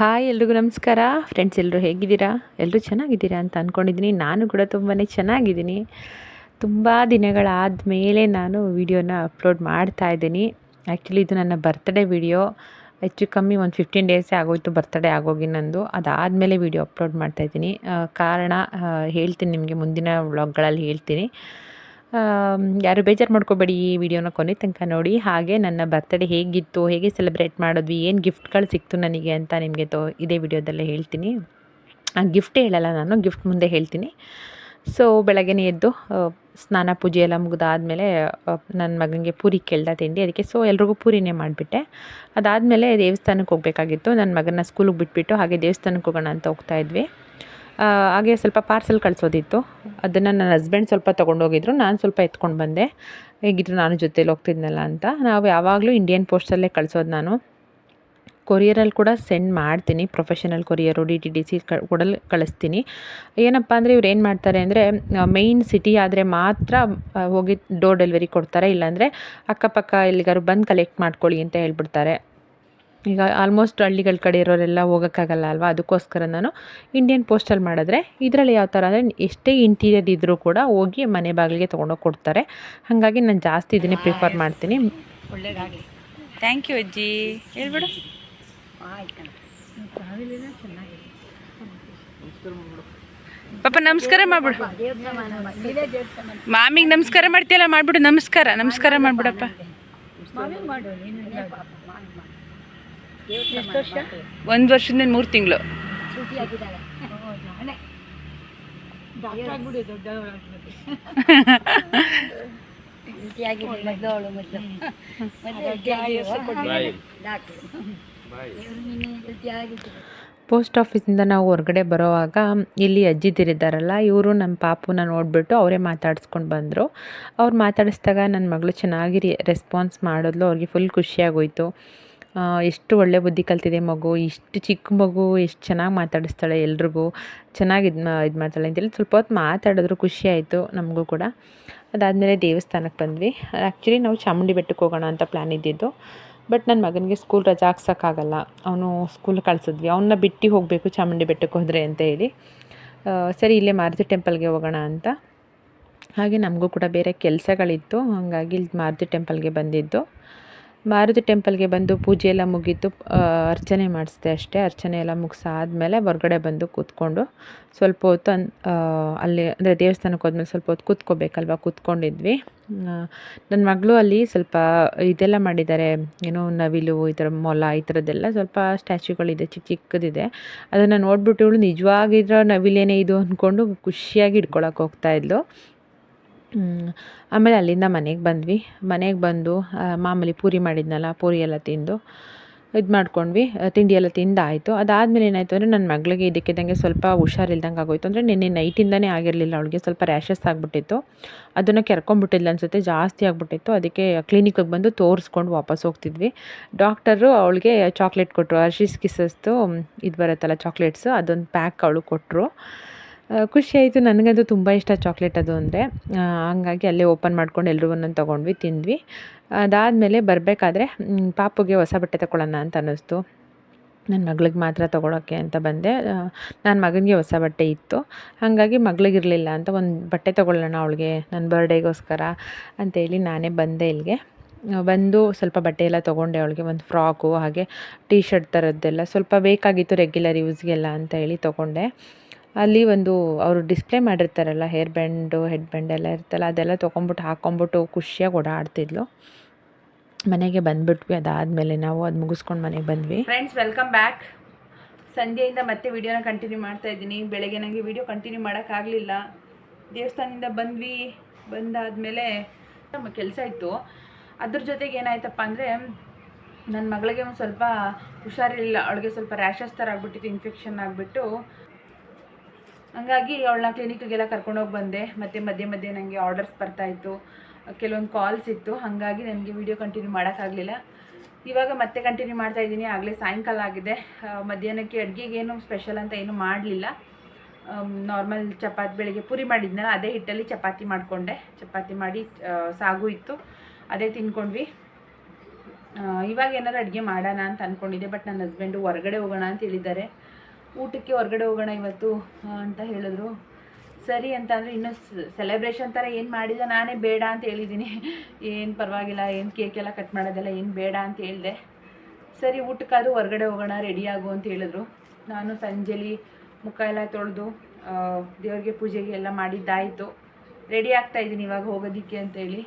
Hi ಎಲ್ರಿಗೂ ನಮಸ್ಕಾರ friends, ಎಲ್ಲರೂ ಹೇಗಿದ್ದೀರಾ? ಎಲ್ಲರೂ ಚೆನ್ನಾಗಿದ್ದೀರಾ ಅಂತ ಅಂದ್ಕೊಂಡಿದ್ದೀನಿ. ನಾನು ಕೂಡ ತುಂಬಾ ಚೆನ್ನಾಗಿದ್ದೀನಿ. ತುಂಬ ದಿನಗಳಾದ ಮೇಲೆ ನಾನು ವಿಡಿಯೋನ ಅಪ್ಲೋಡ್ ಮಾಡ್ತಾಯಿದ್ದೀನಿ. ಆ್ಯಕ್ಚುಲಿ ಇದು ನನ್ನ ಬರ್ತ್ಡೇ ವಿಡಿಯೋ. ಹೆಚ್ಚು ಕಮ್ಮಿ ಒಂದು 15 ಡೇಸೇ ಆಗೋಯಿತು ಬರ್ತ್ಡೇ ಆಗೋಗಿ ನಂದು. ಅದಾದಮೇಲೆ ವಿಡಿಯೋ ಅಪ್ಲೋಡ್ ಮಾಡ್ತಾಯಿದ್ದೀನಿ. ಕಾರಣ ಹೇಳ್ತೀನಿ, ನಿಮಗೆ ಮುಂದಿನ ವ್ಲಾಗ್ಗಳಲ್ಲಿ ಹೇಳ್ತೀನಿ. ಯಾರು ಬೇಜಾರು ಮಾಡ್ಕೋಬೇಡಿ, ಈ ವಿಡಿಯೋನ ಕೊನೆ ತನಕ ನೋಡಿ. ಹಾಗೆ ನನ್ನ ಬರ್ತ್ಡೇ ಹೇಗಿತ್ತು, ಹೇಗೆ ಸೆಲೆಬ್ರೇಟ್ ಮಾಡಿದ್ವಿ, ಏನು ಗಿಫ್ಟ್ಗಳು ಸಿಕ್ತು ನನಗೆ ಅಂತ ನಿಮಗೆ ಇದೇ ವಿಡಿಯೋದಲ್ಲೇ ಹೇಳ್ತೀನಿ. ಗಿಫ್ಟೇ ಹೇಳಲ್ಲ ನಾನು, ಗಿಫ್ಟ್ ಮುಂದೆ ಹೇಳ್ತೀನಿ. ಸೊ ಬೆಳಗ್ಗೆನೇ ಎದ್ದು ಸ್ನಾನ ಪೂಜೆ ಎಲ್ಲ ಮುಗಿದಾದ್ಮೇಲೆ ನನ್ನ ಮಗನಿಗೆ ಪೂರಿ ಕೇಳ್ದ ತಿಂಡಿ, ಅದಕ್ಕೆ ಸೊ ಎಲ್ರಿಗೂ ಪೂರಿನೇ ಮಾಡಿಬಿಟ್ಟೆ. ಅದಾದಮೇಲೆ ದೇವಸ್ಥಾನಕ್ಕೆ ಹೋಗಬೇಕಾಗಿತ್ತು. ನನ್ನ ಮಗನ ಸ್ಕೂಲಿಗೆ ಬಿಟ್ಬಿಟ್ಟು ಹಾಗೆ ದೇವಸ್ಥಾನಕ್ಕೆ ಹೋಗೋಣ ಅಂತ ಹೋಗ್ತಾಯಿದ್ವಿ. ಹಾಗೆ ಸ್ವಲ್ಪ ಪಾರ್ಸೆಲ್ ಕಳಿಸೋದಿತ್ತು. ಅದನ್ನು ನನ್ನ ಹಸ್ಬೆಂಡ್ ಸ್ವಲ್ಪ ತೊಗೊಂಡೋಗಿದ್ರು, ನಾನು ಸ್ವಲ್ಪ ಎತ್ಕೊಂಡು ಬಂದೆ. ಹೇಗಿದ್ರು ನಾನು ಜೊತೇಲಿ ಹೋಗ್ತಿದ್ನಲ್ಲ ಅಂತ. ನಾವು ಯಾವಾಗಲೂ ಇಂಡಿಯನ್ ಪೋಸ್ಟಲ್ಲೇ ಕಳಿಸೋದು. ನಾನು ಕೊರಿಯರಲ್ಲಿ ಕೂಡ ಸೆಂಡ್ ಮಾಡ್ತೀನಿ, ಪ್ರೊಫೆಷನಲ್ ಕೊರಿಯರು DTDC ಕೊಡಲು ಕಳಿಸ್ತೀನಿ. ಏನಪ್ಪ ಅಂದರೆ ಇವ್ರು ಏನು ಮಾಡ್ತಾರೆ ಅಂದರೆ, ಮೇಯ್ನ್ ಸಿಟಿ ಆದರೆ ಮಾತ್ರ ಹೋಗಿ ಡೋರ್ ಡೆಲಿವರಿ ಕೊಡ್ತಾರೆ, ಇಲ್ಲಾಂದರೆ ಅಕ್ಕಪಕ್ಕ ಎಲ್ಲಿಗಾರು ಬಂದು ಕಲೆಕ್ಟ್ ಮಾಡ್ಕೊಳ್ಳಿ ಅಂತ ಹೇಳ್ಬಿಡ್ತಾರೆ. ಈಗ ಆಲ್ಮೋಸ್ಟ್ ಹಳ್ಳಿಗಳ ಕಡೆ ಇರೋರೆಲ್ಲ ಹೋಗೋಕ್ಕಾಗಲ್ಲ ಅಲ್ವಾ, ಅದಕ್ಕೋಸ್ಕರ ನಾನು ಇಂಡಿಯನ್ ಪೋಸ್ಟಲ್ಲಿ ಮಾಡಿದ್ರೆ ಇದರಲ್ಲಿ ಯಾವ ಥರ ಅಂದರೆ ಎಷ್ಟೇ ಇಂಟೀರಿಯರ್ ಇದ್ದರೂ ಕೂಡ ಹೋಗಿ ಮನೆ ಬಾಗಿಲಿಗೆ ತೊಗೊಂಡೋಗಿ ಕೊಡ್ತಾರೆ. ಹಾಗಾಗಿ ನಾನು ಜಾಸ್ತಿ ಇದನ್ನೇ ಪ್ರಿಫರ್ ಮಾಡ್ತೀನಿ. ಒಳ್ಳೇದಾಗಲಿ. ಥ್ಯಾಂಕ್ ಯು ಅಜ್ಜಿ. ಹೇಳ್ಬಿಡು. ಪಾಪ ನಮಸ್ಕಾರ ಮಾಡ್ಬಿಡು. ಮಾಮಿಗೆ ನಮಸ್ಕಾರ ಮಾಡ್ತೀಯಲ್ಲ, ಮಾಡ್ಬಿಡು. ನಮಸ್ಕಾರ ಮಾಡ್ಬಿಡಪ್ಪ. ಒಂದು ವರ್ಷದಿಂದ 3 ತಿಂಗಳು. ಪೋಸ್ಟ್ ಆಫೀಸಿಂದ ನಾವು ಹೊರಗಡೆ ಬರೋವಾಗ ಇಲ್ಲಿ ಅಜ್ಜಿದಿರಿದ್ದಾರಲ್ಲ, ಇವರು ನಮ್ಮ ಪಾಪುನ ನೋಡಿಬಿಟ್ಟು ಅವರೇ ಮಾತಾಡಿಸ್ಕೊಂಡು ಬಂದರು. ಅವ್ರು ಮಾತಾಡಿಸಿದಾಗ ನನ್ನ ಮಗಳು ಚೆನ್ನಾಗಿ ರೆಸ್ಪಾನ್ಸ್ ಮಾಡಿದ್ಲು. ಅವ್ರಿಗೆ ಫುಲ್ ಖುಷಿಯಾಗೋಯಿತು. ಎಷ್ಟು ಒಳ್ಳೆ ಬುದ್ಧಿ ಕಲ್ತಿದೆ ಮಗು, ಇಷ್ಟು ಚಿಕ್ಕ ಮಗು ಎಷ್ಟು ಚೆನ್ನಾಗಿ ಮಾತಾಡಿಸ್ತಾಳೆ, ಎಲ್ರಿಗೂ ಚೆನ್ನಾಗಿ ಇದು ಮಾಡ್ತಾಳೆ ಅಂತೇಳಿ ಸ್ವಲ್ಪ ಹೊತ್ತು ಮಾತಾಡಿದ್ರು. ಖುಷಿ ಆಯಿತು ನಮಗೂ ಕೂಡ. ಅದಾದಮೇಲೆ ದೇವಸ್ಥಾನಕ್ಕೆ ಬಂದ್ವಿ. ಆ್ಯಕ್ಚುಲಿ ನಾವು ಚಾಮುಂಡಿ ಬೆಟ್ಟಕ್ಕೆ ಹೋಗೋಣ ಅಂತ ಪ್ಲ್ಯಾನ್ ಇದ್ದಿದ್ದು. ಬಟ್ ನನ್ನ ಮಗನಿಗೆ ಸ್ಕೂಲ್ ರಜಾ ಹಾಕ್ಸೋಕ್ಕಾಗಲ್ಲ, ಅವನು ಸ್ಕೂಲ್ ಕಳಿಸಿದ್ವಿ. ಅವನ್ನ ಬಿಟ್ಟು ಹೋಗಬೇಕು ಚಾಮುಂಡಿ ಬೆಟ್ಟಕ್ಕೆ ಹೋದರೆ ಅಂತ ಹೇಳಿ, ಸರಿ ಇಲ್ಲೇ ಮಾರುತಿ ಟೆಂಪಲ್ಗೆ ಹೋಗೋಣ ಅಂತ. ಹಾಗೆ ನಮಗೂ ಕೂಡ ಬೇರೆ ಕೆಲಸಗಳಿತ್ತು, ಹಾಗಾಗಿ ಇಲ್ಲಿ ಮಾರುತಿ ಟೆಂಪಲ್ಗೆ ಬಂದಿದ್ದು. ಮಾರುತಿ ಟೆಂಪಲ್ಗೆ ಬಂದು ಪೂಜೆ ಎಲ್ಲ ಮುಗೀತು, ಅರ್ಚನೆ ಮಾಡಿಸ್ದೆ ಅಷ್ಟೇ. ಅರ್ಚನೆ ಎಲ್ಲ ಮುಗಿಸಾದ್ಮೇಲೆ ಹೊರಗಡೆ ಬಂದು ಕೂತ್ಕೊಂಡು ಸ್ವಲ್ಪ ಹೊತ್ತು ಅಲ್ಲಿ ಅಂದರೆ ದೇವಸ್ಥಾನಕ್ಕೆ ಹೋದ್ಮೇಲೆ ಸ್ವಲ್ಪ ಹೊತ್ತು ಕೂತ್ಕೋಬೇಕಲ್ವ, ಕೂತ್ಕೊಂಡಿದ್ವಿ. ನನ್ನ ಮಗಳು ಅಲ್ಲಿ ಸ್ವಲ್ಪ ಇದೆಲ್ಲ ಮಾಡಿದ್ದಾರೆ, ಏನೋ ನವಿಲು, ಈ ಥರ ಮೊಲ, ಈ ಥರದ್ದೆಲ್ಲ ಸ್ವಲ್ಪ ಸ್ಟ್ಯಾಚ್ಯೂಗಳಿದೆ, ಚಿಕ್ಕದಿದೆ. ಅದನ್ನು ನೋಡ್ಬಿಟ್ಟು ಇವಳು ನಿಜವಾಗಿರೋ ನವಿಲೇನೇ ಇದು ಅಂದ್ಕೊಂಡು ಖುಷಿಯಾಗಿ ಹಿಡ್ಕೊಳಕ್ಕೆ ಹೋಗ್ತಾಯಿದ್ಲು. ಆಮೇಲೆ ಅಲ್ಲಿಂದ ಮನೆಗೆ ಬಂದು ಮಾಮೂಲಿ ಪೂರಿ ಮಾಡಿದ್ನಲ್ಲ, ಪೂರಿ ಎಲ್ಲ ತಿಂದು ಇದು ಮಾಡ್ಕೊಂಡ್ವಿ. ತಿಂಡಿ ಎಲ್ಲ ತಿಂದಾಯಿತು. ಅದಾದಮೇಲೆ ಏನಾಯಿತು ಅಂದರೆ ನನ್ನ ಮಗಳಿಗೆ ಇದಕ್ಕಿದ್ದಂಗೆ ಸ್ವಲ್ಪ ಹುಷಾರಿಲ್ದಂಗೆ ಆಗೋಯಿತು. ಅಂದರೆ ನಿನ್ನೆ ನೈಟಿಂದನೇ ಆಗಿರಲಿಲ್ಲ, ಅವಳಿಗೆ ಸ್ವಲ್ಪ ರ್ಯಾಷಸ್ ಆಗಿಬಿಟ್ಟಿತ್ತು. ಅದನ್ನು ಕೆರ್ಕೊಂಡ್ಬಿಟ್ಟಿಲ್ಲ ಅನಿಸುತ್ತೆ, ಜಾಸ್ತಿ ಆಗಿಬಿಟ್ಟಿತ್ತು. ಅದಕ್ಕೆ ಕ್ಲಿನಿಕ್ಕಿಗೆ ಬಂದು ತೋರಿಸ್ಕೊಂಡು ವಾಪಸ್ ಹೋಗ್ತಿದ್ವಿ. ಡಾಕ್ಟರು ಅವಳಿಗೆ ಚಾಕ್ಲೇಟ್ ಕೊಟ್ಟರು, ಹರ್ಷೀಸ್ ಕಿಸಸ್ದು ಇದು ಬರುತ್ತಲ್ಲ ಚಾಕ್ಲೇಟ್ಸು, ಅದೊಂದು ಪ್ಯಾಕ್ ಅವಳು ಕೊಟ್ಟರು. ಖುಷಿಯಾಯಿತು, ನನಗಂತೂ ತುಂಬ ಇಷ್ಟ ಚಾಕ್ಲೇಟ್ ಅದು ಅಂದರೆ. ಹಂಗಾಗಿ ಅಲ್ಲೇ ಓಪನ್ ಮಾಡ್ಕೊಂಡು ಎಲ್ರೂ ಒಂದೊಂದು ತೊಗೊಂಡ್ವಿ, ತಿಂದ್ವಿ. ಅದಾದಮೇಲೆ ಬರಬೇಕಾದ್ರೆ ಪಾಪುಗೆ ಹೊಸ ಬಟ್ಟೆ ತೊಗೊಳ್ಳೋಣ ಅಂತ ಅನ್ನಿಸ್ತು. ನನ್ನ ಮಗಳಿಗೆ ಮಾತ್ರ ತೊಗೊಳೋಕ್ಕೆ ಅಂತ ಬಂದೆ. ನನ್ನ ಮಗನಿಗೆ ಹೊಸ ಬಟ್ಟೆ ಇತ್ತು, ಹಾಗಾಗಿ ಮಗಳಿಗಿರಲಿಲ್ಲ ಅಂತ ಒಂದು ಬಟ್ಟೆ ತೊಗೊಳ್ಳೋಣ ಅವಳಿಗೆ ನನ್ನ ಬರ್ಡೇಗೋಸ್ಕರ ಅಂತೇಳಿ ನಾನೇ ಬಂದೆ ಇಲ್ಲಿಗೆ. ಬಂದು ಸ್ವಲ್ಪ ಬಟ್ಟೆ ಎಲ್ಲ ತೊಗೊಂಡೆ ಅವಳಿಗೆ, ಒಂದು ಫ್ರಾಕು ಹಾಗೆ ಟೀ ಶರ್ಟ್ ಥರದ್ದೆಲ್ಲ ಸ್ವಲ್ಪ ಬೇಕಾಗಿತ್ತು ರೆಗ್ಯುಲರ್ ಯೂಸ್ಗೆಲ್ಲ ಅಂತ ಹೇಳಿ ತೊಗೊಂಡೆ. ಅಲ್ಲಿ ಒಂದು ಅವರು ಡಿಸ್ಪ್ಲೇ ಮಾಡಿರ್ತಾರಲ್ಲ, ಹೇರ್ ಬ್ಯಾಂಡು, ಹೆಡ್ ಬ್ಯಾಂಡ್ ಎಲ್ಲ ಇರ್ತಲ್ಲ, ಅದೆಲ್ಲ ತೊಗೊಂಬಿಟ್ಟು ಹಾಕ್ಕೊಂಬಿಟ್ಟು ಖುಷಿಯಾಗಿ ಓಡಾಡ್ತಿದ್ಲು. ಮನೆಗೆ ಬಂದುಬಿಟ್ವಿ. ಅದಾದಮೇಲೆ ನಾವು ಅದು ಮುಗಿಸ್ಕೊಂಡು ಮನೆಗೆ ಬಂದ್ವಿ. Friends, welcome back. ಸಂಜೆಯಿಂದ ಮತ್ತೆ ವೀಡಿಯೋನ ಕಂಟಿನ್ಯೂ ಮಾಡ್ತಾಯಿದ್ದೀನಿ. ಬೆಳಗ್ಗೆ ನನಗೆ ವೀಡಿಯೋ ಕಂಟಿನ್ಯೂ ಮಾಡೋಕ್ಕಾಗಲಿಲ್ಲ, ದೇವಸ್ಥಾನದಿಂದ ಬಂದಾದಮೇಲೆ ನಮ್ಮ ಕೆಲಸ ಇತ್ತು. ಅದ್ರ ಜೊತೆಗೆ ಏನಾಯ್ತಪ್ಪ ಅಂದರೆ, ನನ್ನ ಮಗಳಿಗೆ ಒಂದು ಸ್ವಲ್ಪ ಹುಷಾರಿಲ್ಲ, ಅವಳಿಗೆ ಸ್ವಲ್ಪ ರ್ಯಾಷಸ್ ಥರ ಆಗಿಬಿಟ್ಟಿತ್ತು, ಇನ್ಫೆಕ್ಷನ್ ಆಗಿಬಿಟ್ಟು. ಹಂಗಾಗಿ ಅವಳನ್ನ ಕ್ಲಿನಿಕ್ಗೆಲ್ಲ ಕರ್ಕೊಂಡೋಗಿ ಬಂದೆ. ಮತ್ತು ಮಧ್ಯೆ ನನಗೆ ಆರ್ಡರ್ಸ್ ಬರ್ತಾಯಿತ್ತು, ಕೆಲವೊಂದು ಕಾಲ್ಸ್ ಇತ್ತು, ಹಾಗಾಗಿ ನನಗೆ ವೀಡಿಯೋ ಕಂಟಿನ್ಯೂ ಮಾಡೋಕ್ಕಾಗಲಿಲ್ಲ. ಇವಾಗ ಮತ್ತೆ ಕಂಟಿನ್ಯೂ ಮಾಡ್ತಾಯಿದ್ದೀನಿ. ಆಗಲೇ ಸಾಯಂಕಾಲ ಆಗಿದೆ. ಮಧ್ಯಾಹ್ನಕ್ಕೆ ಅಡುಗೆಗೇನು ಸ್ಪೆಷಲ್ ಅಂತ ಏನೂ ಮಾಡಲಿಲ್ಲ. ನಾರ್ಮಲ್ ಚಪಾತಿ, ಬೆಳಗ್ಗೆ ಪೂರಿ ಮಾಡಿದ್ನಲ್ಲ ಅದೇ ಹಿಟ್ಟಲ್ಲಿ ಚಪಾತಿ ಮಾಡಿಕೊಂಡೆ. ಚಪಾತಿ ಮಾಡಿ ಸಾಗು ಇತ್ತು, ಅದೇ ತಿನ್ಕೊಂಡ್ವಿ. ಇವಾಗ ಏನಾದ್ರು ಅಡುಗೆ ಮಾಡೋಣ ಅಂತ ಅಂದ್ಕೊಂಡಿದ್ದೆ. ಬಟ್ ನನ್ನ ಹಸ್ಬೆಂಡು ಹೊರಗಡೆ ಹೋಗೋಣ ಅಂತ ಹೇಳಿದ್ದಾರೆ. ಊಟಕ್ಕೆ ಹೊರಗಡೆ ಹೋಗೋಣ ಇವತ್ತು ಅಂತ ಹೇಳಿದ್ರು. ಸರಿ ಅಂತ ಅಂದರೆ ಇನ್ನೂ ಸೆಲೆಬ್ರೇಷನ್ ಥರ ಏನು ಮಾಡಿಲ್ಲ, ನಾನೇ ಬೇಡ ಅಂತ ಹೇಳಿದ್ದೀನಿ. ಏನು ಪರವಾಗಿಲ್ಲ, ಏನು ಕೇಕೆಲ್ಲ ಕಟ್ ಮಾಡೋದೆಲ್ಲ ಏನು ಬೇಡ ಅಂತ ಹೇಳಿದೆ. ಸರಿ ಊಟಕ್ಕಾದರೂ ಹೊರಗಡೆ ಹೋಗೋಣ, ರೆಡಿ ಆಗು ಅಂತ ಹೇಳಿದ್ರು. ನಾನು ಸಂಜೆಲಿ ಮುಖ ಎಲ್ಲ ತೊಳೆದು ದೇವ್ರಿಗೆ ಪೂಜೆಗೆ ಎಲ್ಲ ಮಾಡಿದ್ದಾಯಿತು. ರೆಡಿ ಆಗ್ತಾಯಿದ್ದೀನಿ ಇವಾಗ ಹೋಗೋದಕ್ಕೆ ಅಂತೇಳಿ.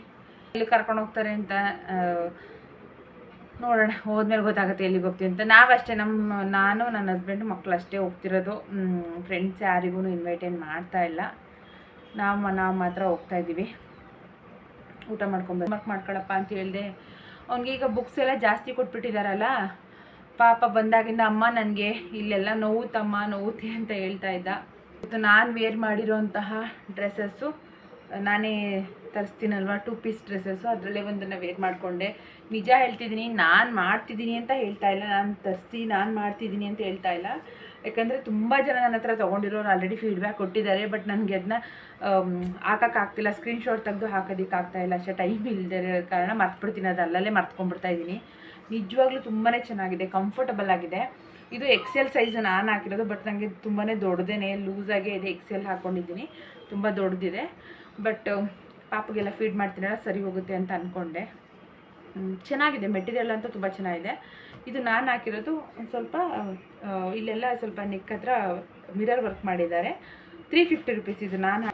ಎಲ್ಲಿ ಕರ್ಕೊಂಡು ಹೋಗ್ತಾರೆ ಅಂತ ನೋಡೋಣ, ಹೋದ್ಮೇಲೆ ಗೊತ್ತಾಗುತ್ತೆ ಎಲ್ಲಿಗೆ ಹೋಗ್ತೀವಿ ಅಂತ. ನಾವಷ್ಟೇ ನಾನು ನನ್ನ ಹಸ್ಬೆಂಡು ಮಕ್ಕಳು ಅಷ್ಟೇ ಹೋಗ್ತಿರೋದು. ಫ್ರೆಂಡ್ಸ್ ಯಾರಿಗೂ ಇನ್ವೈಟ್ ಏನು ಮಾಡ್ತಾಯಿಲ್ಲ. ನಾವು ಮಾತ್ರ ಹೋಗ್ತಾಯಿದ್ದೀವಿ. ಊಟ ಮಾಡ್ಕೊಳ್ಳಪ್ಪ ಅಂತ ಹೇಳಿದೆ. ಅವ್ನಿಗೆ ಈಗ ಬುಕ್ಸ್ ಎಲ್ಲ ಜಾಸ್ತಿ ಕೊಟ್ಬಿಟ್ಟಿದ್ದಾರಲ್ಲ, ಪಾಪ ಬಂದಾಗಿಂದ ಅಮ್ಮ ನನಗೆ ಇಲ್ಲೆಲ್ಲ ನೋವುತ್ತಮ್ಮ ನೋವುತ್ತೆ ಅಂತ ಹೇಳ್ತಾ ಇದ್ದ. ಇವತ್ತು ನಾನು ವೇರ್ ಮಾಡಿರೋಂತಹ ಡ್ರೆಸ್ಸಸ್ಸು ನಾನೇ ತರಿಸ್ತೀನಲ್ವ, 2 ಪೀಸ್ ಡ್ರೆಸ್ಸಸ್ಸು, ಅದರಲ್ಲೇ ಒಂದನ್ನು ವೇರ್ ಮಾಡಿಕೊಂಡೆ. ನಿಜ ಹೇಳ್ತಿದ್ದೀನಿ, ನಾನು ಮಾಡ್ತಿದ್ದೀನಿ ಅಂತ ಹೇಳ್ತಾ ಇಲ್ಲ, ನಾನು ಮಾಡ್ತಿದ್ದೀನಿ ಅಂತ ಹೇಳ್ತಾ ಇಲ್ಲ. ಯಾಕಂದರೆ ತುಂಬ ಜನ ನನ್ನ ಹತ್ರ ತೊಗೊಂಡಿರೋರು ಆಲ್ರೆಡಿ ಫೀಡ್ಬ್ಯಾಕ್ ಕೊಟ್ಟಿದ್ದಾರೆ. ಬಟ್ ನನಗೆ ಅದನ್ನ ಹಾಕೋಕ್ಕಾಗ್ತಿಲ್ಲ, ಸ್ಕ್ರೀನ್ಶಾಟ್ ತೆಗೆದು ಹಾಕೋದಕ್ಕಾಗ್ತಾಯಿಲ್ಲ ಅಷ್ಟೇ. ಟೈಮ್ ಇಲ್ಲದೆ ಕಾರಣ ಮರ್ತ್ಬಿಡ್ತೀನಿ, ಅದು ಅಲ್ಲಲ್ಲೇ ಮರ್ತ್ಕೊಂಡ್ಬಿಡ್ತಾಯಿದ್ದೀನಿ. ನಿಜವಾಗ್ಲೂ ತುಂಬಾ ಚೆನ್ನಾಗಿದೆ, ಕಂಫರ್ಟಬಲ್ ಆಗಿದೆ. ಇದು XL ಸೈಜ್ ನಾನು ಹಾಕಿರೋದು. ಬಟ್ ನನಗೆ ತುಂಬಾ ದೊಡ್ಡದೇ, ಲೂಸಾಗೇ ಇದೆ. XL ಹಾಕ್ಕೊಂಡಿದ್ದೀನಿ, ತುಂಬ ದೊಡ್ಡದಿದೆ. ಬಟ್ ಪಾಪಗೆಲ್ಲ ಫೀಡ್ ಮಾಡ್ತೀನಲ್ಲ, ಸರಿ ಹೋಗುತ್ತೆ ಅಂತ ಅಂದ್ಕೊಂಡೆ. ಚೆನ್ನಾಗಿದೆ, ಮೆಟೀರಿಯಲ್ ಅಂತೂ ತುಂಬ ಚೆನ್ನಾಗಿದೆ. ಇದು ನಾನು ಹಾಕಿರೋದು ಒಂದು ಸ್ವಲ್ಪ ಇಲ್ಲೆಲ್ಲ ಸ್ವಲ್ಪ ನೆಕ್ ಹತ್ರ ಮಿರರ್ ವರ್ಕ್ ಮಾಡಿದ್ದಾರೆ. 350 ರುಪೀಸ್ ಇದು. ನಾನು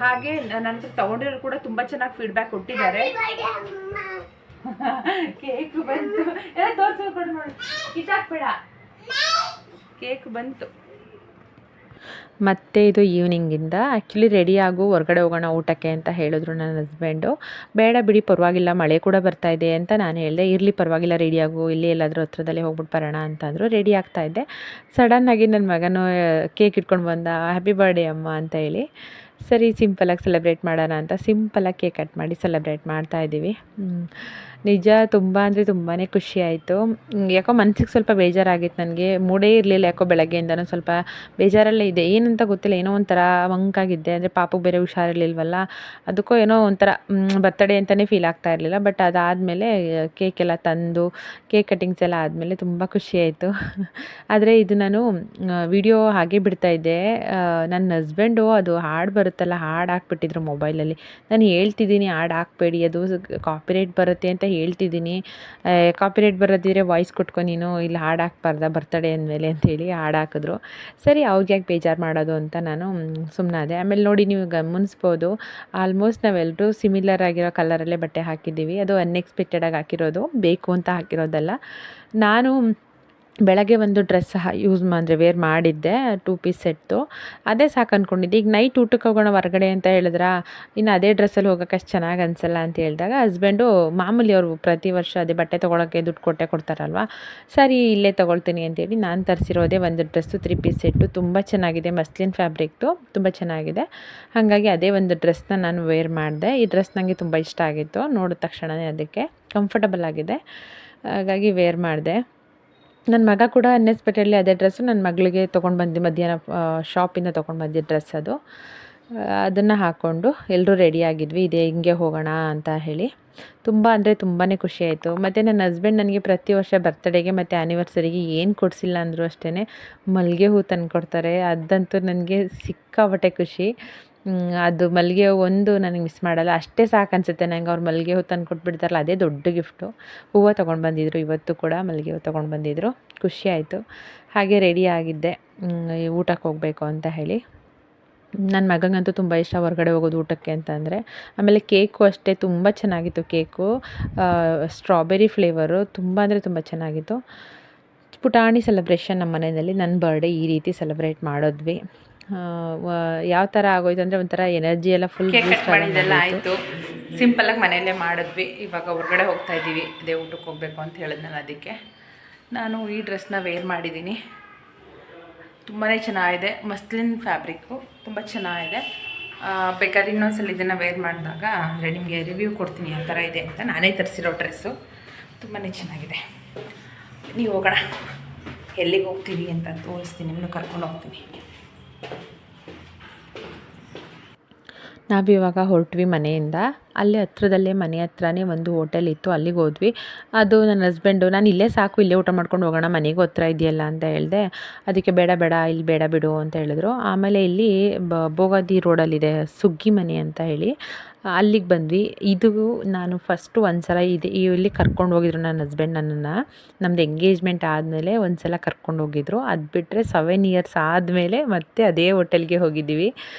ಹಾಗೆ ನನ್ನ ಹತ್ರ ತೊಗೊಂಡಿರೋರು ಕೂಡ ತುಂಬ ಚೆನ್ನಾಗಿ ಫೀಡ್ಬ್ಯಾಕ್ ಕೊಟ್ಟಿದ್ದಾರೆ. ಕೇಕ್ ಬಂತು, ಎಲ್ಲ ತೋರಿಸ್ಕೊಂಡು ನೋಡಿ, ಕಿತ್ತಾಕ್ಬೇಡ. ಕೇಕ್ ಬಂತು. ಮತ್ತು ಇದು ಈವ್ನಿಂಗಿಂದ ಆ್ಯಕ್ಚುಲಿ ರೆಡಿಯಾಗು ಹೊರಗಡೆ ಹೋಗೋಣ ಊಟಕ್ಕೆ ಅಂತ ಹೇಳಿದ್ರು ನನ್ನ ಹಸ್ಬೆಂಡು. ಬೇಡ ಬಿಡಿ ಪರವಾಗಿಲ್ಲ, ಮಳೆ ಕೂಡ ಬರ್ತಾಯಿದೆ ಅಂತ ನಾನು ಹೇಳಿದೆ. ಇರಲಿ ಪರವಾಗಿಲ್ಲ, ರೆಡಿಯಾಗು, ಇಲ್ಲಿ ಎಲ್ಲಾದರೂ ಹತ್ರದಲ್ಲೇ ಹೋಗ್ಬಿಟ್ಟು ಬರೋಣ ಅಂತಂದರು. ರೆಡಿ ಆಗ್ತಾಯಿದ್ದೆ. ಸಡನ್ನಾಗಿ ನನ್ನ ಮಗನೂ ಕೇಕ್ ಇಟ್ಕೊಂಡು ಬಂದ, ಹ್ಯಾಪಿ ಬರ್ಡೇ ಅಮ್ಮ ಅಂತ ಹೇಳಿ. ಸರಿ ಸಿಂಪಲಾಗಿ ಸೆಲೆಬ್ರೇಟ್ ಮಾಡೋಣ ಅಂತ ಸಿಂಪಲಾಗಿ ಕೇಕ್ ಕಟ್ ಮಾಡಿ ಸೆಲೆಬ್ರೇಟ್ ಮಾಡ್ತಾಯಿದ್ದೀವಿ. ನಿಜ ತುಂಬ ಅಂದರೆ ತುಂಬಾ ಖುಷಿ ಆಯಿತು. ಯಾಕೋ ಮನ್ಸಿಗೆ ಸ್ವಲ್ಪ ಬೇಜಾರಾಗಿತ್ತು, ನನಗೆ ಮೂಡೇ ಇರಲಿಲ್ಲ ಯಾಕೋ ಬೆಳಗ್ಗೆಯಿಂದನೂ ಸ್ವಲ್ಪ ಬೇಜಾರಲ್ಲೇ ಇದೆ. ಏನಂತ ಗೊತ್ತಿಲ್ಲ, ಏನೋ ಒಂಥರ ಮಂಕಾಗಿದ್ದೆ. ಅಂದರೆ ಪಾಪಗೆ ಬೇರೆ ಹುಷಾರಿರ್ಲಿಲ್ವಲ್ಲ, ಅದಕ್ಕೋ ಏನೋ ಒಂಥರ ಬರ್ತಡೇ ಅಂತಲೇ ಫೀಲ್ ಆಗ್ತಾ ಇರಲಿಲ್ಲ. ಬಟ್ ಅದಾದಮೇಲೆ ಕೇಕೆಲ್ಲ ತಂದು ಕೇಕ್ ಕಟ್ಟಿಂಗ್ಸ್ ಎಲ್ಲ ಆದಮೇಲೆ ತುಂಬ ಖುಷಿ ಆಯಿತು. ಆದರೆ ಇದು ನಾನು ವಿಡಿಯೋ ಹಾಗೆ ಬಿಡ್ತಾಯಿದ್ದೆ. ನನ್ನ ಹಸ್ಬೆಂಡು ಅದು ಹಾಡು ಬರುತ್ತಲ್ಲ, ಹಾಡು ಹಾಕ್ಬಿಟ್ಟಿದ್ರು ಮೊಬೈಲಲ್ಲಿ. ನಾನು ಹೇಳ್ತಿದ್ದೀನಿ ಹಾಡು ಹಾಕಬೇಡಿ, ಅದು ಕಾಪಿರೈಟ್ ಬರುತ್ತೆ ಅಂತ ಹೇಳ್ತಿದ್ದೀನಿ. ಕಾಪಿರೈಟ್ ಬರೋದಿದ್ರೆ ವಾಯ್ಸ್ ಕೊಟ್ಕೊ ನೀನು, ಇಲ್ಲಿ ಹಾಡು ಹಾಕ್ಬಾರ್ದ ಬರ್ತಡೇ ಅಂದಮೇಲೆ ಅಂತೇಳಿ ಹಾಡು ಹಾಕಿದ್ರು. ಸರಿ ಅವ್ರಿಗೆ ಯಾಕೆ ಬೇಜಾರು ಮಾಡೋದು ಅಂತ ನಾನು ಸುಮ್ಮನಾದೆ. ಆಮೇಲೆ ನೋಡಿ ನೀವು ಗಮನಿಸ್ಬೋದು, ಆಲ್ಮೋಸ್ಟ್ ನಾವೆಲ್ಲರೂ ಸಿಮಿಲರ್ ಆಗಿರೋ ಕಲರಲ್ಲೇ ಬಟ್ಟೆ ಹಾಕಿದ್ದೀವಿ. ಅದು ಅನ್ಎಕ್ಸ್ಪೆಕ್ಟೆಡಾಗಿ ಹಾಕಿರೋದು, ಬೇಕು ಅಂತ ಹಾಕಿರೋದಲ್ಲ. ನಾನು ಬೆಳಗ್ಗೆ ಒಂದು ಡ್ರೆಸ್ ವೇರ್ ಮಾಡಿದ್ದೆ, 2 ಪೀಸ್ ಸೆಟ್ಟು. ಅದೇ ಸಾಕು ಅಂದ್ಕೊಂಡಿದ್ದೆ. ಈಗ ನೈಟ್ ಊಟಕ್ಕೆ ಹೋಗೋಣ ಹೊರಗಡೆ ಅಂತ ಹೇಳಿದ್ರೆ, ಇನ್ನು ಅದೇ ಡ್ರೆಸ್ಸಲ್ಲಿ ಹೋಗೋಕೆ ಅಷ್ಟು ಚೆನ್ನಾಗಿ ಅನಿಸಲ್ಲ ಅಂತ ಹೇಳಿದಾಗ ಹಸ್ಬೆಂಡು ಮಾಮೂಲಿ ಅವರು ಪ್ರತಿ ವರ್ಷ ಅದೇ ಬಟ್ಟೆ ತೊಗೊಳಕ್ಕೆ ದುಡ್ಡು ಕೊಡ್ತಾರಲ್ವ, ಸರಿ ಇಲ್ಲೇ ತೊಗೊಳ್ತೀನಿ ಅಂತೇಳಿ ನಾನು ತರಿಸಿರೋದೇ ಒಂದು ಡ್ರೆಸ್ಸು, 3 ಪೀಸ್ ಸೆಟ್ಟು. ತುಂಬ ಚೆನ್ನಾಗಿದೆ, ಮಸ್ಲಿನ್ ಫ್ಯಾಬ್ರಿಕ್ದು, ತುಂಬ ಚೆನ್ನಾಗಿದೆ. ಹಾಗಾಗಿ ಅದೇ ಒಂದು ಡ್ರೆಸ್ನ ನಾನು ವೇರ್ ಮಾಡಿದೆ. ಈ ಡ್ರೆಸ್ ನನಗೆ ತುಂಬ ಇಷ್ಟ ಆಗಿತ್ತು, ನೋಡಿದ ತಕ್ಷಣವೇ ಅದಕ್ಕೆ ಕಂಫರ್ಟಬಲ್ ಆಗಿದೆ, ಹಾಗಾಗಿ ವೇರ್ ಮಾಡಿದೆ. ನನ್ನ ಮಗ ಕೂಡ ಅನ್ಎಕ್ಸ್ಪೆಕ್ಟೆಡ್ಲಿ ಅದೇ ಡ್ರೆಸ್ಸು ನನ್ನ ಮಗಳಿಗೆ ತೊಗೊಂಡು ಬಂದು ಮಧ್ಯಾಹ್ನ ಶಾಪಿಂದ ತೊಗೊಂಡು ಬಂದಿದ್ದ ಡ್ರೆಸ್ ಅದು. ಅದನ್ನು ಹಾಕ್ಕೊಂಡು ಎಲ್ಲರೂ ರೆಡಿಯಾಗಿದ್ವಿ, ಇದೇ ಹಿಂಗೆ ಹೋಗೋಣ ಅಂತ ಹೇಳಿ. ತುಂಬ ಅಂದರೆ ತುಂಬಾ ಖುಷಿ ಆಯಿತು. ಮತ್ತು ನನ್ನ ಹಸ್ಬೆಂಡ್ ನನಗೆ ಪ್ರತಿ ವರ್ಷ ಬರ್ತಡೇಗೆ ಮತ್ತು ಆ್ಯನಿವರ್ಸರಿಗೆ ಏನು ಕೊಡಿಸಿಲ್ಲ ಅಂದರೂ ಅಷ್ಟೇ ಮಲ್ಲಿಗೆ ಹೂ ತಂದುಕೊಡ್ತಾರೆ. ಅದಂತೂ ನನಗೆ ಸಿಕ್ಕಾಪಟ್ಟೆ ಖುಷಿ. ಅದು ಮಲ್ಲಿಗೆ ಹೂ ಒಂದು ನನಗೆ ಮಿಸ್ ಮಾಡಲ್ಲ, ಅಷ್ಟೇ ಸಾಕು ಅನಿಸುತ್ತೆ ನಂಗೆ. ಅವ್ರು ಮಲ್ಲಿಗೆ ಹೂ ತಂದು ಕೊಟ್ಬಿಡ್ತಾರಲ್ಲ, ಅದೇ ದೊಡ್ಡ ಗಿಫ್ಟು. ಹೂವು ತೊಗೊಂಡು ಬಂದಿದ್ದರು, ಇವತ್ತು ಕೂಡ ಮಲ್ಲಿಗೆ ಹೂ ತೊಗೊಂಡು ಬಂದಿದ್ದರು, ಖುಷಿ ಆಯಿತು. ಹಾಗೆ ರೆಡಿ ಆಗಿದ್ದೆ ಊಟಕ್ಕೆ ಹೋಗಬೇಕು ಅಂತ ಹೇಳಿ. ನನ್ನ ಮಗನಿಗಂತೂ ತುಂಬ ಇಷ್ಟ ಹೊರಗಡೆ ಹೋಗೋದು ಊಟಕ್ಕೆ ಅಂತಂದರೆ. ಆಮೇಲೆ ಕೇಕು ಅಷ್ಟೇ ತುಂಬ ಚೆನ್ನಾಗಿತ್ತು. ಕೇಕು ಸ್ಟ್ರಾಬೆರಿ ಫ್ಲೇವರು, ತುಂಬ ಅಂದರೆ ತುಂಬ ಚೆನ್ನಾಗಿತ್ತು. ಪುಟಾಣಿ ಸೆಲೆಬ್ರೇಷನ್ ನಮ್ಮ ಮನೆಯಲ್ಲಿ. ನನ್ನ ಬರ್ಡೇ ಈ ರೀತಿ ಸೆಲೆಬ್ರೇಟ್ ಮಾಡಿದ್ವಿ. ಯಾವ ಥರ ಆಗೋಯ್ತು ಅಂದರೆ ಒಂಥರ ಎನರ್ಜಿ ಎಲ್ಲ ಫುಲ್ ಮಾಡಿದೆಲ್ಲ ಆಯಿತು. ಸಿಂಪಲಾಗಿ ಮನೆಯಲ್ಲೇ ಮಾಡಿದ್ವಿ. ಇವಾಗ ಹೊರಗಡೆ ಹೋಗ್ತಾ ಇದ್ದೀವಿ, ಅದೇ ಊಟಕ್ಕೆ ಹೋಗಬೇಕು ಅಂತ ಹೇಳಿದ್ನಲ್ಲ, ಅದಕ್ಕೆ ನಾನು ಈ ಡ್ರೆಸ್ನ ವೇರ್ ಮಾಡಿದ್ದೀನಿ. ತುಂಬಾ ಚೆನ್ನಾಗಿದೆ, ಮಸ್ಲಿನ್ ಫ್ಯಾಬ್ರಿಕ್ಕು, ತುಂಬ ಚೆನ್ನಾಗಿದೆ. ಬೇಕಾದ್ರೆ ಇನ್ನೊಂದ್ಸಲ ಇದನ್ನು ವೇರ್ ಮಾಡಿದಾಗ ನಿಮಗೆ ರಿವ್ಯೂ ಕೊಡ್ತೀನಿ ಯಾವ ಥರ ಇದೆ ಅಂತ. ನಾನೇ ತರಿಸಿರೋ ಡ್ರೆಸ್ಸು, ತುಂಬಾ ಚೆನ್ನಾಗಿದೆ. ನೀವು ಹೋಗೋಣ, ಎಲ್ಲಿಗೆ ಹೋಗ್ತೀವಿ ಅಂತ ತೋರಿಸ್ತೀನಿ, ನಿಮ್ಮನ್ನು ಕರ್ಕೊಂಡು ಹೋಗ್ತೀನಿ. ನಾವಿವಾಗ ಹೊರಟ್ವಿ ಮನೆಯಿಂದ. ಅಲ್ಲಿ ಹತ್ರದಲ್ಲೇ ಮನೆ ಹತ್ರನೇ ಒಂದು ಹೋಟೆಲ್ ಇತ್ತು, ಅಲ್ಲಿಗೆ ಹೋದ್ವಿ. ಅದು ನನ್ನ ಹಸ್ಬೆಂಡು, ನಾನು ಇಲ್ಲೇ ಸಾಕು, ಇಲ್ಲೇ ಊಟ ಮಾಡ್ಕೊಂಡು ಹೋಗೋಣ, ಮನೆಗೂ ಹತ್ರ ಇದೆಯಲ್ಲ ಅಂತ ಹೇಳಿದೆ. ಅದಕ್ಕೆ ಬೇಡ ಬೇಡ ಇಲ್ಲಿ ಬೇಡ ಬಿಡು ಅಂತ ಹೇಳಿದ್ರು. ಆಮೇಲೆ ಇಲ್ಲಿ ಬೋಗಾದಿ ರೋಡಲ್ಲಿದೆ ಸುಗ್ಗಿ ಮನೆ ಅಂತ ಹೇಳಿ, ಅಲ್ಲಿಗೆ ಬಂದ್ವಿ. ಇದು ನಾನು ಫಸ್ಟು ಒಂದು ಸಲ ಇಲ್ಲಿ ಕರ್ಕೊಂಡು ಹೋಗಿದ್ರು ನನ್ನ ಹಸ್ಬೆಂಡ್ ನನ್ನನ್ನು. ನಮ್ಮದು ಎಂಗೇಜ್ಮೆಂಟ್ ಆದಮೇಲೆ ಒಂದು ಸಲ ಕರ್ಕೊಂಡು ಹೋಗಿದ್ರು. ಅದು ಬಿಟ್ಟರೆ 7 ಇಯರ್ಸ್ ಆದಮೇಲೆ ಮತ್ತೆ ಅದೇ ಹೋಟೆಲ್ಗೆ ಹೋಗಿದ್ದೀವಿ.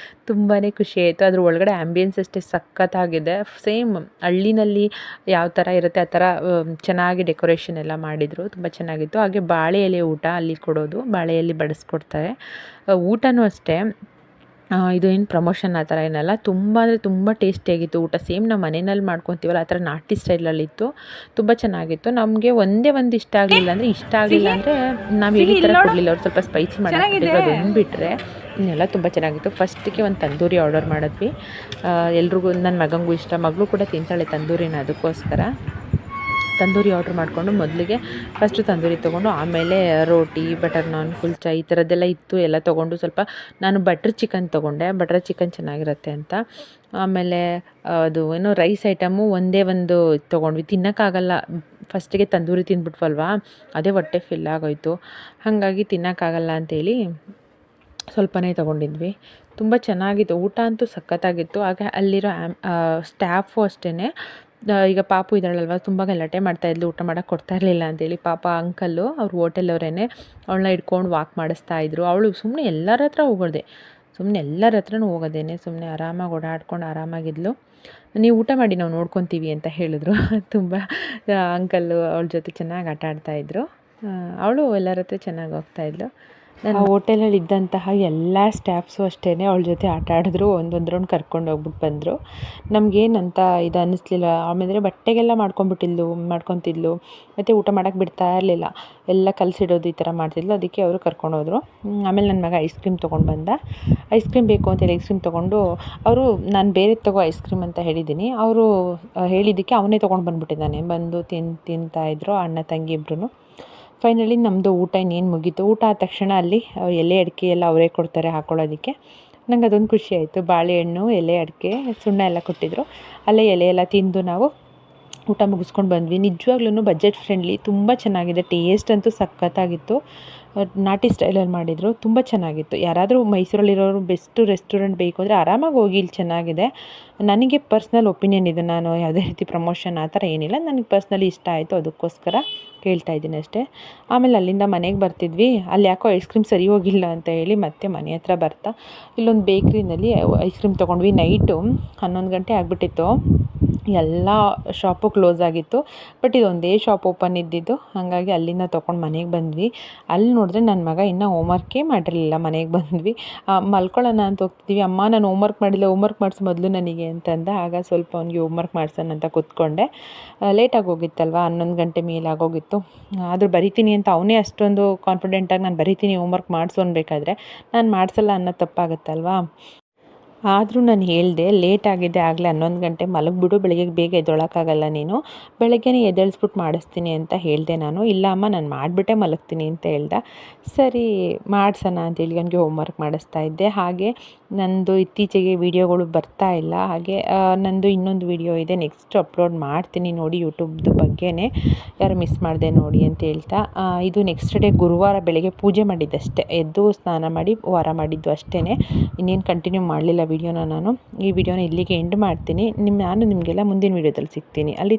ತುಂಬಾ ಖುಷಿ ಆಯಿತು. ಅದ್ರ ಒಳಗಡೆ ಆ್ಯಂಬಿಯನ್ಸ್ ಅಷ್ಟೇ ಸಖತ್ತಾಗಿದೆ. ಸೇಮ್ ಹಳ್ಳಿನಲ್ಲಿ ಯಾವ ಥರ ಇರುತ್ತೆ ಆ ಥರ ಚೆನ್ನಾಗಿ ಡೆಕೋರೇಷನ್ ಎಲ್ಲ ಮಾಡಿದರು. ತುಂಬ ಚೆನ್ನಾಗಿತ್ತು. ಹಾಗೆ ಬಾಳೆ ಎಲೆ ಊಟ ಅಲ್ಲಿ ಕೊಡೋದು, ಬಾಳೆ ಎಲೆ ಬಡಿಸ್ಕೊಡ್ತಾರೆ. ಊಟನೂ ಅಷ್ಟೇ, ಇದು ಏನು ಪ್ರಮೋಷನ್ ಆ ಥರ ಏನಲ್ಲ, ತುಂಬ ಅಂದರೆ ತುಂಬ ಟೇಸ್ಟಿಯಾಗಿತ್ತು ಊಟ. ಸೇಮ್ ನಾವು ಮನೆಯಲ್ಲಿ ಮಾಡ್ಕೊತೀವಲ್ಲ ಆ ಥರ ನಾಟಿ ಸ್ಟೈಲಲ್ಲಿತ್ತು. ತುಂಬ ಚೆನ್ನಾಗಿತ್ತು. ನಮಗೆ ಒಂದೇ ಒಂದು ಇಷ್ಟ ಆಗಲಿಲ್ಲ ಅಂದರೆ ನಾವು ಈ ಥರ ಕೊಡಲಿಲ್ಲ, ಅವ್ರು ಸ್ವಲ್ಪ ಸ್ಪೈಸಿ ಮಾಡಿಬಿಟ್ಟಿದ್ರು. ಅದೊಂದು ಬಿಟ್ಟರೆ ಇನ್ನೆಲ್ಲ ತುಂಬ ಚೆನ್ನಾಗಿತ್ತು. ಫಸ್ಟಿಗೆ ಒಂದು ತಂದೂರಿ ಆರ್ಡರ್ ಮಾಡಿದ್ವಿ. ಎಲ್ರಿಗೂ, ನನ್ನ ಮಗನಿಗೂ ಇಷ್ಟ, ಮಗಳು ಕೂಡ ತಿಂತಾಳೆ ತಂದೂರಿನ, ಅದಕ್ಕೋಸ್ಕರ ತಂದೂರಿ ಆರ್ಡ್ರ್ ಮಾಡಿಕೊಂಡು ಮೊದಲಿಗೆ ಫಸ್ಟು ತಂದೂರಿ ತೊಗೊಂಡು ಆಮೇಲೆ ರೋಟಿ, ಬಟರ್ ನಾನ್, ಕುಲ್ಚಾ ಈ ಥರದ್ದೆಲ್ಲ ಇತ್ತು. ಎಲ್ಲ ತೊಗೊಂಡು ಸ್ವಲ್ಪ ನಾನು ಬಟರ್ ಚಿಕನ್ ತೊಗೊಂಡೆ, ಬಟರ್ ಚಿಕನ್ ಚೆನ್ನಾಗಿರುತ್ತೆ ಅಂತ. ಆಮೇಲೆ ಅದು ಏನೋ ರೈಸ್ ಐಟಮು ಒಂದೇ ಒಂದು ತೊಗೊಂಡ್ವಿ. ತಿನ್ನೋಕ್ಕಾಗಲ್ಲ, ಫಸ್ಟಿಗೆ ತಂದೂರಿ ತಿಂದ್ಬಿಟ್ವಲ್ವಾ, ಅದೇ ಹೊಟ್ಟೆ ಫಿಲ್ ಆಗೋಯ್ತು. ಹಾಗಾಗಿ ತಿನ್ನೋಕ್ಕಾಗಲ್ಲ ಅಂಥೇಳಿ ಸ್ವಲ್ಪನೇ ತೊಗೊಂಡಿದ್ವಿ. ತುಂಬ ಚೆನ್ನಾಗಿತ್ತು, ಊಟ ಅಂತೂ ಸಖತ್ತಾಗಿತ್ತು. ಹಾಗೆ ಅಲ್ಲಿರೋ ಸ್ಟಾಫು ಅಷ್ಟೇ, ಈಗ ಪಾಪು ಇದ್ದಾಳಲ್ವ, ತುಂಬ ಗಲಾಟೆ ಮಾಡ್ತಾಯಿದ್ಲು, ಊಟ ಮಾಡೋಕ್ಕೆ ಕೊಡ್ತಾ ಇರಲಿಲ್ಲ ಅಂತೇಳಿ. ಪಾಪ ಅಂಕಲ್ಲು ಅವ್ರು ಹೋಟೆಲವರೇ ಅವಳನ್ನ ಹಿಡ್ಕೊಂಡು ವಾಕ್ ಮಾಡಿಸ್ತಾಯಿದ್ರು. ಅವಳು ಸುಮ್ಮನೆ ಎಲ್ಲರ ಹತ್ರ ಹೋಗೋದೆ, ಸುಮ್ಮನೆ ಎಲ್ಲರ ಹತ್ರನೂ ಹೋಗೋದೇನೆ, ಸುಮ್ಮನೆ ಆರಾಮಾಗಿ ಓಡಾಡ್ಕೊಂಡು ಆರಾಮಾಗಿದ್ಲು. ನೀವು ಊಟ ಮಾಡಿ, ನಾವು ನೋಡ್ಕೊತೀವಿ ಅಂತ ಹೇಳಿದ್ರು. ತುಂಬ ಅಂಕಲ್ಲು ಅವಳ ಜೊತೆ ಚೆನ್ನಾಗಿ ಆಟ ಆಡ್ತಾಯಿದ್ರು. ಅವಳು ಎಲ್ಲರ ಹತ್ರ ಚೆನ್ನಾಗಿ ಹೋಗ್ತಾಯಿದ್ಲು. ನನ್ನ ಹೋಟೆಲಲ್ಲಿ ಇದ್ದಂತಹ ಎಲ್ಲ ಸ್ಟಾಫ್ಸು ಅಷ್ಟೇ ಅವಳ ಜೊತೆ ಆಟ ಆಡಿದ್ರು, ಒಂದೊಂದು ರೌಂಡ್ ಕರ್ಕೊಂಡು ಹೋಗ್ಬಿಟ್ಟು ಬಂದರು. ನಮಗೇನಂತ ಇದು ಅನ್ನಿಸ್ಲಿಲ್ಲ. ಆಮೇಲೆ ಬಟ್ಟೆಗೆಲ್ಲ ಮಾಡ್ಕೊತಿದ್ಲು, ಮತ್ತು ಊಟ ಮಾಡೋಕ್ಕೆ ಬಿಡ್ತಾ ಇರಲಿಲ್ಲ, ಎಲ್ಲ ಕಲಸಿಡೋದು ಈ ಥರ ಮಾಡ್ತಿದ್ಲು. ಅದಕ್ಕೆ ಅವರು ಕರ್ಕೊಂಡೋದ್ರು. ಆಮೇಲೆ ನನ್ನ ಮಗ ಐಸ್ ಕ್ರೀಮ್ ತೊಗೊಂಡು ಬಂದ. ಐಸ್ ಕ್ರೀಮ್ ಬೇಕು ಅಂತೇಳಿ ಐಸ್ ಕ್ರೀಮ್ ತೊಗೊಂಡು, ಅವರು ನಾನು ಬೇರೆ ತೊಗೋ ಐಸ್ ಕ್ರೀಮ್ ಅಂತ ಹೇಳಿದ್ದೀನಿ, ಅವರು ಹೇಳಿದ್ದಕ್ಕೆ ಅವನೇ ತೊಗೊಂಡು ಬಂದುಬಿಟ್ಟಿದ್ದಾನೆ. ಬಂದು ತಿಂತಾಯಿದ್ರು ಅಣ್ಣ ತಂಗಿ ಇಬ್ಬರೂ. ಫೈನಲಿ ನಮ್ಮದು ಊಟ ಇನ್ನೇನು ಮುಗೀತು. ಊಟ ಆದ ತಕ್ಷಣ ಅಲ್ಲಿ ಎಲೆ ಅಡಿಕೆ ಎಲ್ಲ ಅವರೇ ಕೊಡ್ತಾರೆ ಹಾಕ್ಕೊಳ್ಳೋದಕ್ಕೆ. ನಂಗೆ ಅದೊಂದು ಖುಷಿ ಆಯಿತು. ಬಾಳೆಹಣ್ಣು, ಎಲೆ ಅಡಿಕೆ, ಸುಣ್ಣ ಎಲ್ಲ ಕೊಟ್ಟಿದ್ದರು. ಅಲ್ಲೇ ಎಲೆ ಎಲ್ಲ ತಿಂದು ನಾವು ಊಟ ಮುಗಿಸ್ಕೊಂಡು ಬಂದ್ವಿ. ನಿಜವಾಗ್ಲೂ ಬಜೆಟ್ ಫ್ರೆಂಡ್ಲಿ, ತುಂಬ ಚೆನ್ನಾಗಿದೆ. ಟೇಸ್ಟ್ ಅಂತೂ ಸಖತ್ತಾಗಿತ್ತು. ನಾಟಿ ಸ್ಟೈಲಲ್ಲಿ ಮಾಡಿದರು, ತುಂಬ ಚೆನ್ನಾಗಿತ್ತು. ಯಾರಾದರೂ ಮೈಸೂರಲ್ಲಿರೋರು ಬೆಸ್ಟ್ ರೆಸ್ಟೋರೆಂಟ್ ಬೇಕು ಅಂದರೆ ಆರಾಮಾಗಿ ಹೋಗಿ, ಇಲ್ಲಿ ಚೆನ್ನಾಗಿದೆ. ನನಗೆ ಪರ್ಸ್ನಲ್ ಒಪಿನಿಯನ್ ಇದು, ನಾನು ಯಾವುದೇ ರೀತಿ ಪ್ರಮೋಷನ್ ಆ ಥರ ಏನಿಲ್ಲ, ನನಗೆ ಪರ್ಸ್ನಲಿ ಇಷ್ಟ ಆಯಿತು, ಅದಕ್ಕೋಸ್ಕರ ಹೇಳ್ತಾ ಇದ್ದೀನಿ ಅಷ್ಟೇ. ಆಮೇಲೆ ಅಲ್ಲಿಂದ ಮನೆಗೆ ಬರ್ತಿದ್ವಿ. ಅಲ್ಲಿ ಯಾಕೋ ಐಸ್ ಕ್ರೀಮ್ ಸರಿ ಹೋಗಿಲ್ಲ ಅಂತ ಹೇಳಿ ಮತ್ತೆ ಮನೆ ಹತ್ರ ಬರ್ತಾ ಇಲ್ಲೊಂದು ಬೇಕ್ರಿನಲ್ಲಿ ಐಸ್ ಕ್ರೀಮ್ ತೊಗೊಂಡ್ವಿ. ನೈಟು 11 ಗಂಟೆ ಆಗಿಬಿಟ್ಟಿತ್ತು. ಎಲ್ಲ ಶಾಪು ಕ್ಲೋಸ್ ಆಗಿತ್ತು. ಬಟ್ ಇದೊಂದೇ ಶಾಪ್ ಓಪನ್ ಇದ್ದಿದ್ದು, ಹಾಗಾಗಿ ಅಲ್ಲಿಂದ ತೊಗೊಂಡು ಮನೆಗೆ ಬಂದ್ವಿ. ಅಲ್ಲಿ ನೋಡಿದ್ರೆ ನನ್ನ ಮಗ ಇನ್ನೂ ಹೋಮ್ವರ್ಕೇ ಮಾಡಿರಲಿಲ್ಲ. ಮನೆಗೆ ಬಂದ್ವಿ, ಮಲ್ಕೊಳ್ಳೋಣ ಅಂತ ಹೋಗ್ತಿದ್ವಿ. ಅಮ್ಮ ನಾನು ಹೋಮ್ವರ್ಕ್ ಮಾಡಿಲ್ಲ, ಹೋಮ್ವರ್ಕ್ ಮಾಡಿಸು ಮೊದಲು ನನಗೆ ಅಂತಂದ. ಆಗ ಸ್ವಲ್ಪ ಅವ್ನಿಗೆ ಹೋಮ್ವರ್ಕ್ ಮಾಡ್ಸೋಣ ಅಂತ ಕೂತ್ಕೊಂಡೆ. ಲೇಟಾಗಿ ಹೋಗಿತ್ತಲ್ವ, 11 ಗಂಟೆ ಮೇಲೆ ಆಗೋಗಿತ್ತು. ಆದರೂ ಬರಿತೀನಿ ಅಂತ ಅವನೇ ಅಷ್ಟೊಂದು ಕಾನ್ಫಿಡೆಂಟಾಗಿ ನಾನು ಬರಿತೀನಿ ಹೋಮ್ವರ್ಕ್ ಮಾಡಿಸು ಅನ್ಬೇಕಾದ್ರೆ ನಾನು ಮಾಡಿಸಲ್ಲ ಅನ್ನೋದು ತಪ್ಪಾಗುತ್ತಲ್ವಾ. ಆದರೂ ನಾನು ಹೇಳಿದೆ, ಲೇಟ್ ಆಗಿದೆ, ಆಗಲೇ 11 ಗಂಟೆ, ಮಲಗಿಬಿಡು, ಬೆಳಗ್ಗೆ ಬೇಗ ಎದ್ದೇಳೋಕ್ಕಾಗಲ್ಲ ನೀನು, ಬೆಳಗ್ಗೆನೇ ಎದ್ದೇಳಿಸ್ಬಿಟ್ಟು ಮಾಡಿಸ್ತೀನಿ ಅಂತ ಹೇಳಿದೆ ನಾನು. ಇಲ್ಲ ಅಮ್ಮ ನಾನು ಮಾಡಿಬಿಟ್ಟೆ ಮಲಗ್ತೀನಿ ಅಂತ ಹೇಳ್ದೆ. ಸರಿ ಮಾಡಿಸೋಣ ಅಂತೇಳಿ ನನಗೆ ಹೋಮ್ವರ್ಕ್ ಮಾಡಿಸ್ತಾ ಇದ್ದೆ. ಹಾಗೆ ನಂದು ಇತ್ತೀಚೆಗೆ ವೀಡಿಯೋಗಳು ಬರ್ತಾ ಇಲ್ಲ. ಹಾಗೆ ನಂದು ಇನ್ನೊಂದು ವೀಡಿಯೋ ಇದೆ, ನೆಕ್ಸ್ಟ್ ಅಪ್ಲೋಡ್ ಮಾಡ್ತೀನಿ ನೋಡಿ, ಯೂಟ್ಯೂಬ್ದು ಬಗ್ಗೆನೇ, ಯಾರು ಮಿಸ್ ಮಾಡಿದೆ ನೋಡಿ ಅಂತ ಹೇಳ್ತಾ. ಇದು ನೆಕ್ಸ್ಟ್ ಡೇ ಗುರುವಾರ ಬೆಳಗ್ಗೆ ಪೂಜೆ ಮಾಡಿದ್ದಷ್ಟೇ, ಎದ್ದು ಸ್ನಾನ ಮಾಡಿ ವಾರ ಮಾಡಿದ್ದು ಅಷ್ಟೇ, ಇನ್ನೇನು ಕಂಟಿನ್ಯೂ ಮಾಡಲಿಲ್ಲ ವಿಡಿಯೋನ ನಾನು. ಈ ವಿಡಿಯೋನ ಇಲ್ಲಿಗೆ ಎಂಡ್ ಮಾಡ್ತೀನಿ. ನಾನು ನಿಮಗೆಲ್ಲ ಮುಂದಿನ ವೀಡಿಯೋದಲ್ಲಿ ಸಿಗ್ತೀನಿ. ಅಲ್ಲಿ